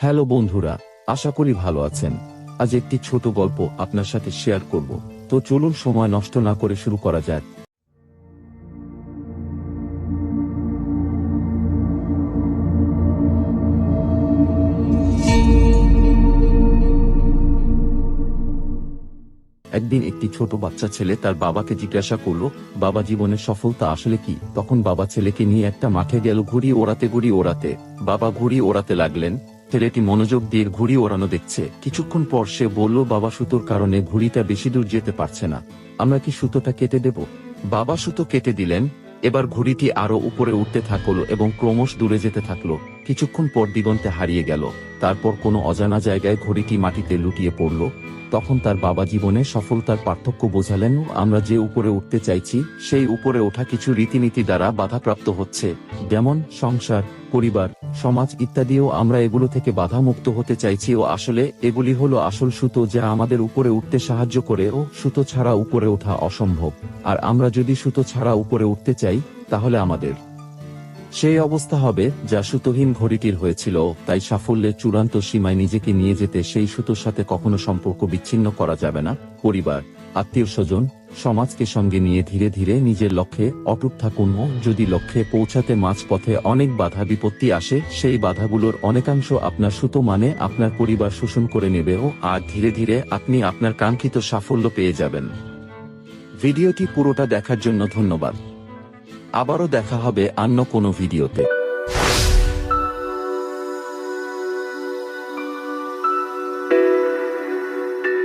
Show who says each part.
Speaker 1: Hello বন্ধুরা, আশা করি ভালো আছেন। আজ একটি ছোট গল্প আপনার সাথে শেয়ার করব। তো চলুন সময় নষ্ট না করে শুরু করা যাক। একদিন একটি ছোট বাচ্চা ছেলে তার বাবাকে জিজ্ঞাসা করল, বাবা, জীবনের সফলতা আসলে কি? তখন বাবা ছেলেকে নিয়ে একটা মাঠে গেল ঘুড়ি ওড়াতে। বাবা ঘুড়ি ওড়াতে লাগলেন। ছেলেটি মনোযোগ দিয়ে ঘুড়ি ওড়ানো দেখছে। কিছুক্ষণ পর সে বলল, বাবা, সুতোর কারণে ঘুড়িটা বেশি দূর যেতে পারছে না। আমরা কি সুতোটা কেটে দেব? বাবা সুতো কেটে দিলেন। এবার ঘুড়িটি আরো উপরে উঠতে থাকলো এবং ক্রমশ দূরে যেতে থাকলো। কিছুক্ষণ পর দিগন্তে হারিয়ে গেল। তারপর কোনো অজানা জায়গায় ঘুড়িটি মাটিতে লুটিয়ে পড়ল। তখন তার বাবা জীবনে সফলতার পার্থক্য বোঝালেন। আমরা যে উপরে উঠতে চাইছি সেই উপরে ওঠা কিছু রীতিনীতি দ্বারা বাধাপ্রাপ্ত হচ্ছে, যেমন সংসার, পরিবার, সমাজ ইত্যাদিও। আমরা এগুলো থেকে বাধামুক্ত হতে চাইছি ও আসলে এগুলি হলো আসল সুতো যা আমাদের উপরে উঠতে সাহায্য করে। ও সুতো ছাড়া উপরে ওঠা অসম্ভব। আর আমরা যদি সুতো ছাড়া উপরে উঠতে চাই, তাহলে আমাদের সেই অবস্থা হবে যা সুতোহীন ঘড়িটির হয়েছিল। তাই সাফল্যের চূড়ান্ত সীমায় নিজেকে নিয়ে যেতে সেই সুতোর সাথে কখনো সম্পর্ক বিচ্ছিন্ন করা যাবে না। পরিবার, আত্মীয় স্বজন, সমাজকে সঙ্গে নিয়ে ধীরে ধীরে নিজের লক্ষ্যে অটুট থাকুন। যদি লক্ষ্যে পৌঁছাতে মাঝপথে অনেক বাধা বিপত্তি আসে, সেই বাধাগুলোর অনেকাংশ আপনার সুতো মানে আপনার পরিবার শোষণ করে নেবে। আর ধীরে ধীরে আপনি আপনার কাঙ্ক্ষিত সাফল্য পেয়ে যাবেন। ভিডিওটি পুরোটা দেখার জন্য ধন্যবাদ। আবারও দেখা হবে অন্য কোনো ভিডিওতে।